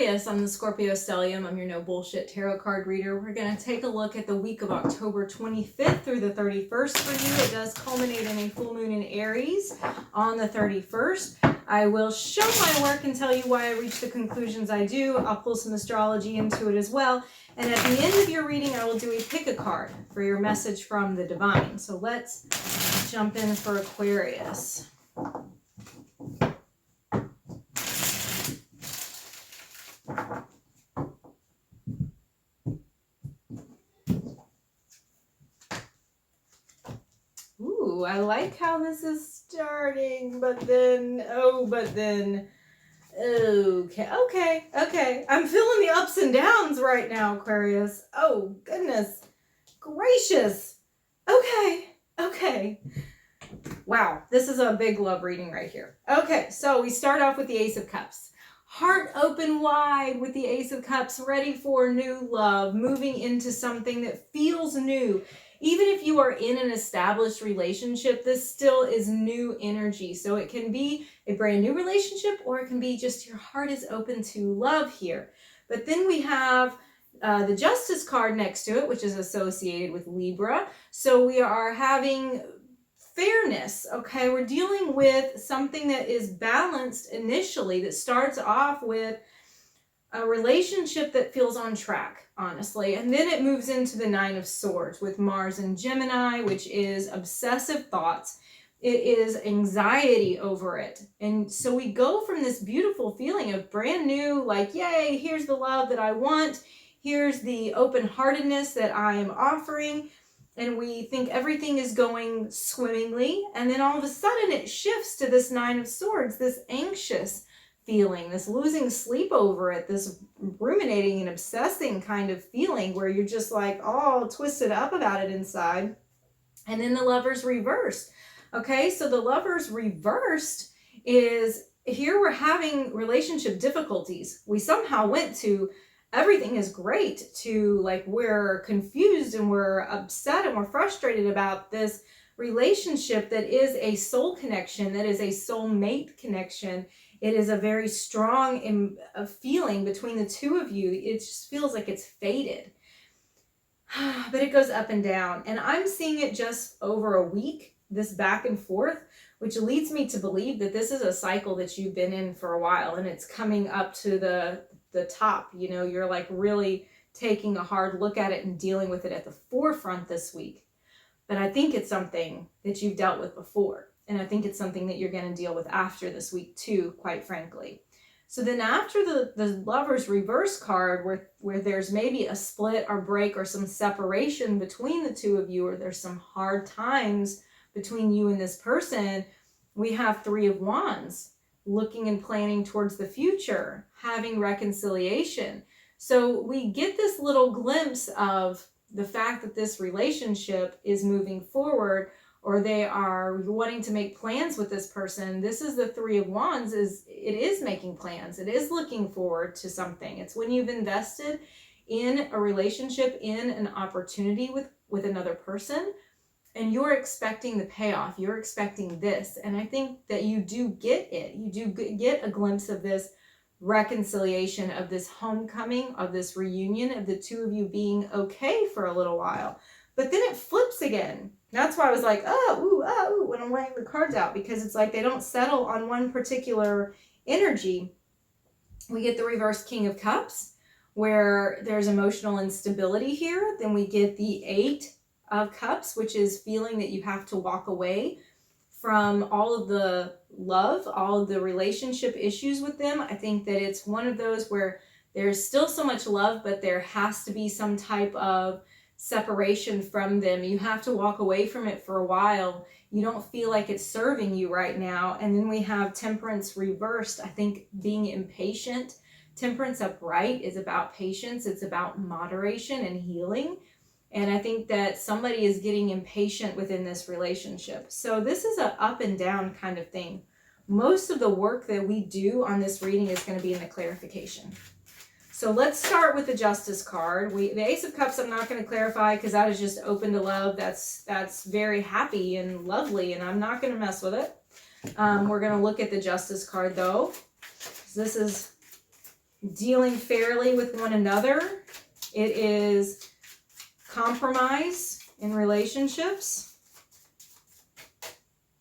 Aquarius on the Scorpio Stellium. I'm your no bullshit tarot card reader. We're going to take a look at the week of October 25th through the 31st for you. It does culminate in a full moon in Aries on the 31st. I will show my work and tell you why I reach the conclusions I do. I'll pull some astrology into it as well. And at the end of your reading, I will do a pick a card for your message from the divine. So let's jump in for Aquarius. Ooh, I like how this is starting, but then, okay. I'm feeling the ups and downs right now, Aquarius. Oh, goodness gracious. Okay. Wow, this is a big love reading right here. Okay, so we start off with the Ace of Cups. Heart open wide with the Ace of Cups, ready for new love, moving into something that feels new. Even if you are in an established relationship, this still is new energy. So it can be a brand new relationship, or it can be just your heart is open to love here. But then we have the Justice card next to it, which is associated with Libra. So we are having fairness, okay? We're dealing with something that is balanced initially, that starts off with a relationship that feels on track, honestly. And then it moves into the Nine of Swords with Mars and Gemini, which is obsessive thoughts. It is anxiety over it. And so we go from this beautiful feeling of brand new, like, yay, here's the love that I want. Here's the open-heartedness that I am offering. And we think everything is going swimmingly. And then all of a sudden it shifts to this Nine of Swords, this anxious feeling, this losing sleep over it, this ruminating and obsessing kind of feeling where you're just like all twisted up about it inside. And then the Lovers reversed. Okay, so the Lovers reversed is here we're having relationship difficulties. We somehow went to everything is great to like we're confused and we're upset and we're frustrated about this relationship that is a soul connection, that is a soulmate connection. It is a very strong feeling between the two of you. It just feels like it's faded. But it goes up and down. And I'm seeing it just over a week, this back and forth, which leads me to believe that this is a cycle that you've been in for a while, and it's coming up to the top. You know, you're like really taking a hard look at it and dealing with it at the forefront this week. But I think it's something that you've dealt with before. And I think it's something that you're going to deal with after this week too, quite frankly. So then after the Lovers reverse card, where there's maybe a split or break or some separation between the two of you, or there's some hard times between you and this person, we have Three of Wands, looking and planning towards the future, having reconciliation. So we get this little glimpse of the fact that this relationship is moving forward, or they are wanting to make plans with this person. This is the Three of Wands, it is making plans. It is looking forward to something. It's when you've invested in a relationship, in an opportunity with another person, and you're expecting the payoff. You're expecting this. And I think that you do get it. You do get a glimpse of this reconciliation, of this homecoming, of this reunion, of the two of you being okay for a little while. But then it flips again. That's why I was like, ooh, when I'm laying the cards out, because it's like they don't settle on one particular energy. We get the reverse King of Cups, where there's emotional instability here. Then we get the Eight of Cups, which is feeling that you have to walk away from all of the love, all of the relationship issues with them. I think that it's one of those where there's still so much love, but there has to be some type of separation from them. You have to walk away from it for a while. You don't feel like it's serving you right now. And then we have Temperance reversed. I think being impatient. Temperance upright is about patience. It's about moderation and healing. And I think that somebody is getting impatient within this relationship. So this is an up and down kind of thing. Most of the work that we do on this reading is going to be in the clarification. So let's start with the Justice card. The Ace of Cups I'm not going to clarify because that is just open to love. That's very happy and lovely, and I'm not going to mess with it. We're going to look at the Justice card though. This is dealing fairly with one another. It is compromise in relationships.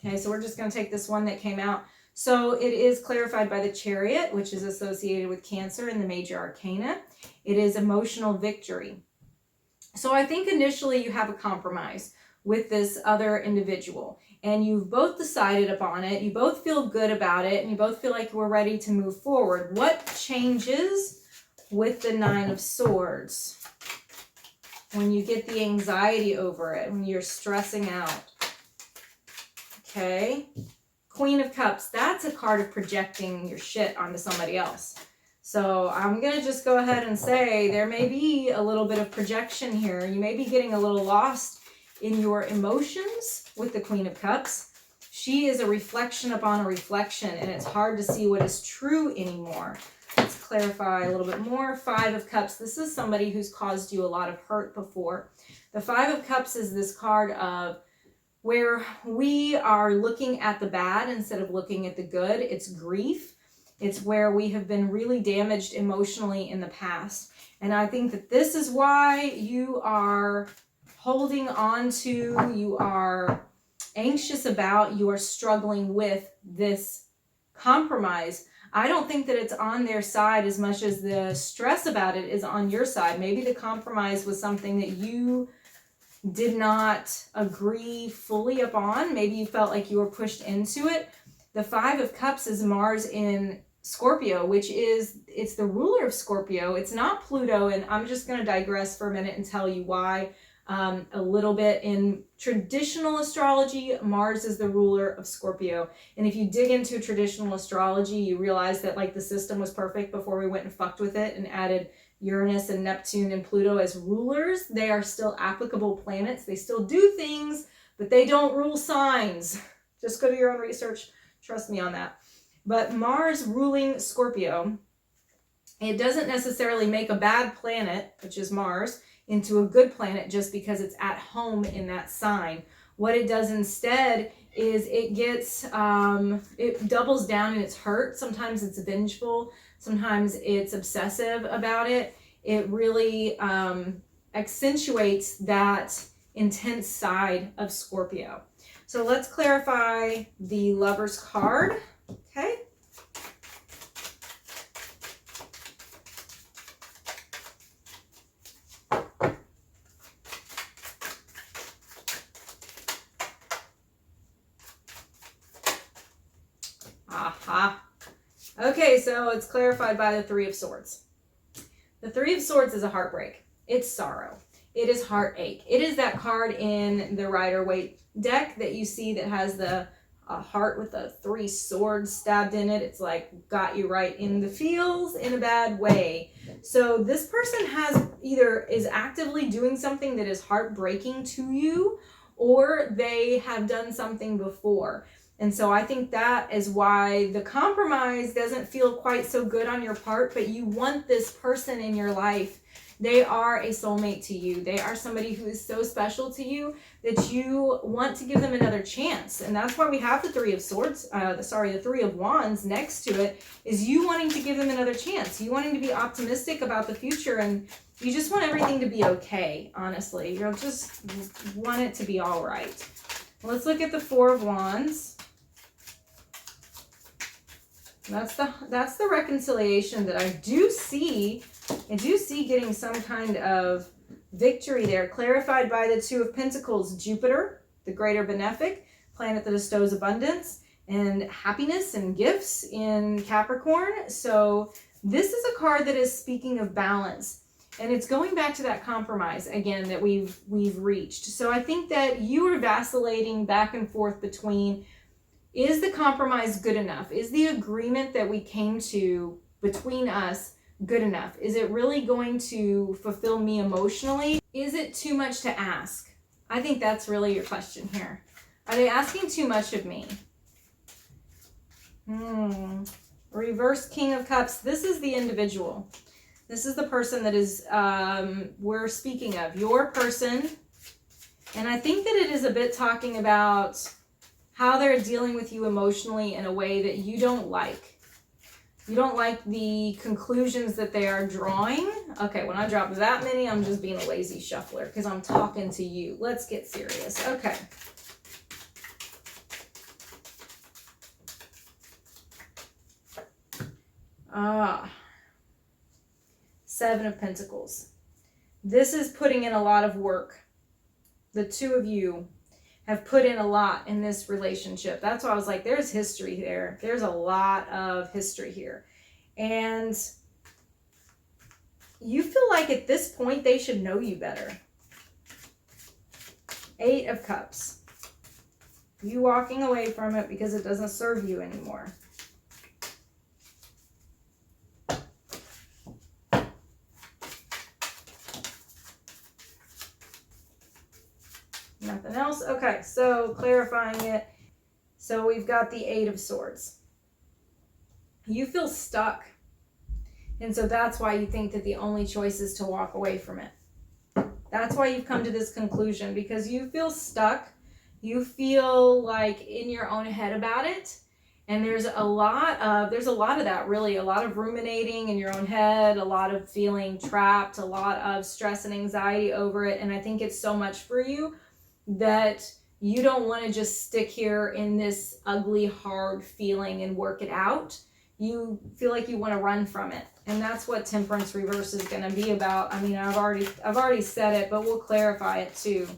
Okay, so we're just going to take this one that came out. So it is clarified by the Chariot, which is associated with Cancer in the major arcana. It is emotional victory. So I think initially you have a compromise with this other individual, and you've both decided upon it. You both feel good about it, and you both feel like we're ready to move forward. What changes with the Nine of Swords when you get the anxiety over it, when you're stressing out? Okay. Queen of Cups, that's a card of projecting your shit onto somebody else. So I'm going to just go ahead and say there may be a little bit of projection here. You may be getting a little lost in your emotions with the Queen of Cups. She is a reflection upon a reflection, and it's hard to see what is true anymore. Let's clarify a little bit more. Five of Cups, this is somebody who's caused you a lot of hurt before. The Five of Cups is this card of where we are looking at the bad instead of looking at the good. It's grief. It's where we have been really damaged emotionally in the past. And I think that this is why you are holding on to, you are anxious about, you are struggling with this compromise. I don't think that it's on their side as much as the stress about it is on your side. Maybe the compromise was something that you did not agree fully upon. Maybe you felt like you were pushed into it. The Five of Cups is Mars in Scorpio, which is, it's the ruler of Scorpio. It's not Pluto, and I'm just going to digress for a minute and tell you why a little bit. In traditional astrology, Mars is the ruler of Scorpio. And if you dig into traditional astrology, you realize that like the system was perfect before we went and fucked with it and added Uranus and Neptune and Pluto as rulers. They are still applicable planets. They still do things, but they don't rule signs. Just go do your own research. Trust me on that. But Mars ruling Scorpio, it doesn't necessarily make a bad planet, which is Mars, into a good planet just because it's at home in that sign. What it does instead is it gets, it doubles down in its hurt. Sometimes it's vengeful. Sometimes it's obsessive about it. It really accentuates that intense side of Scorpio. So let's clarify the Lover's card. Okay. Aha. Okay, so it's clarified by the Three of Swords. The Three of Swords is a heartbreak. It's sorrow. It is heartache. It is that card in the Rider-Waite deck that you see that has the heart with the three swords stabbed in it. It's like got you right in the feels in a bad way. So this person has either is actively doing something that is heartbreaking to you, or they have done something before. And so I think that is why the compromise doesn't feel quite so good on your part, but you want this person in your life. They are a soulmate to you. They are somebody who is so special to you that you want to give them another chance. And that's why we have the Three of Swords, the Three of Wands next to it, is you wanting to give them another chance. You wanting to be optimistic about the future, and you just want everything to be okay, honestly. You just want it to be all right. Let's look at the Four of Wands. That's the reconciliation that I do see. I do see getting some kind of victory there, clarified by the Two of Pentacles. Jupiter, the greater benefic, planet that bestows abundance and happiness and gifts in Capricorn. So this is a card that is speaking of balance, and it's going back to that compromise again that we've reached. So I think that you are vacillating back and forth between, is the compromise good enough? Is the agreement that we came to between us good enough? Is it really going to fulfill me emotionally? Is it too much to ask? I think that's really your question here. Are they asking too much of me? Reverse King of Cups. This is the individual. This is the person that is we're speaking of. Your person. And I think that it is a bit talking about how they're dealing with you emotionally in a way that you don't like. You don't like the conclusions that they are drawing. Okay, when I drop that many, I'm just being a lazy shuffler because I'm talking to you. Let's get serious. Okay. Seven of Pentacles. This is putting in a lot of work. The two of you have put in a lot in this relationship. That's why I was like, there's history there. There's a lot of history here. And you feel like at this point they should know you better. Eight of Cups. You walking away from it because it doesn't serve you anymore. Nothing else? Okay, so clarifying it. So we've got the Eight of Swords. You feel stuck. And so that's why you think that the only choice is to walk away from it. That's why you've come to this conclusion, because you feel stuck. You feel like in your own head about it. And there's a lot of that, really. A lot of ruminating in your own head, a lot of feeling trapped, a lot of stress and anxiety over it. And I think it's so much for you that you don't want to just stick here in this ugly, hard feeling and work it out. You feel like you want to run from it. And that's what Temperance Reverse is going to be about. I mean, I've already said it, but we'll clarify it too.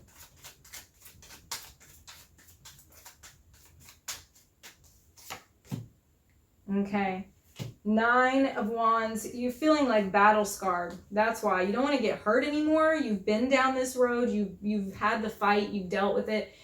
Okay. Nine of Wands. You're feeling like battle scarred. That's why. You don't want to get hurt anymore. You've been down this road. You've had the fight. You've dealt with it.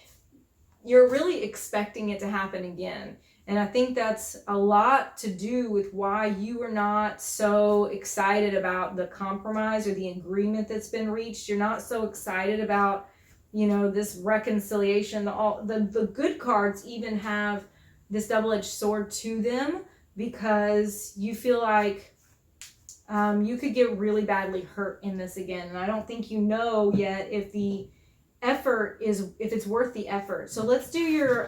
You're really expecting it to happen again. And I think that's a lot to do with why you are not so excited about the compromise or the agreement that's been reached. You're not so excited about, you know, this reconciliation. The good cards even have this double-edged sword to them, because you feel like you could get really badly hurt in this again. And I don't think you know yet if the effort if it's worth the effort. So let's do your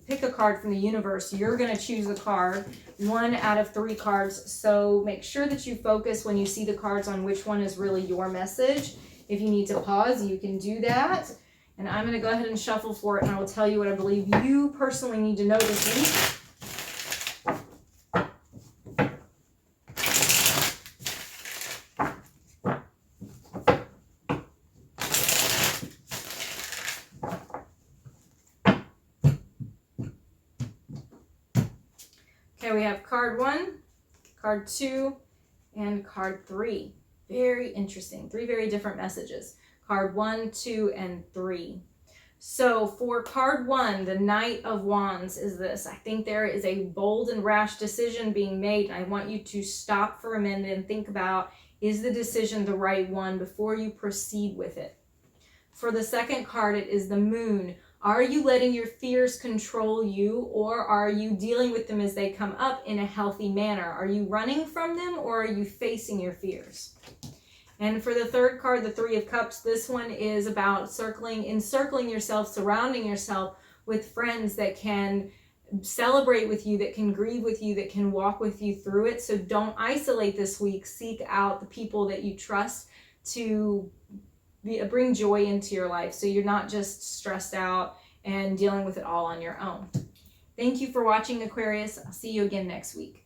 pick a card from the universe. You're going to choose the card, 1 out of 3 cards. So make sure that you focus when you see the cards on which one is really your message. If you need to pause, you can do that. And I'm going to go ahead and shuffle for it, and I will tell you what I believe you personally need to know this week. Okay, we have card 1, card 2, and card 3. Very interesting. 3 very different messages. Card 1, 2, and 3. So for card 1, the Knight of Wands is this. I think there is a bold and rash decision being made. I want you to stop for a minute and think about, is the decision the right one before you proceed with it? For the second card, it is the Moon. Are you letting your fears control you, or are you dealing with them as they come up in a healthy manner? Are you running from them, or are you facing your fears? And for the third card, the Three of Cups, this one is about encircling yourself, surrounding yourself with friends that can celebrate with you, that can grieve with you, that can walk with you through it. So don't isolate this week. Seek out the people that you trust to bring joy into your life, so you're not just stressed out and dealing with it all on your own. Thank you for watching, Aquarius. I'll see you again next week.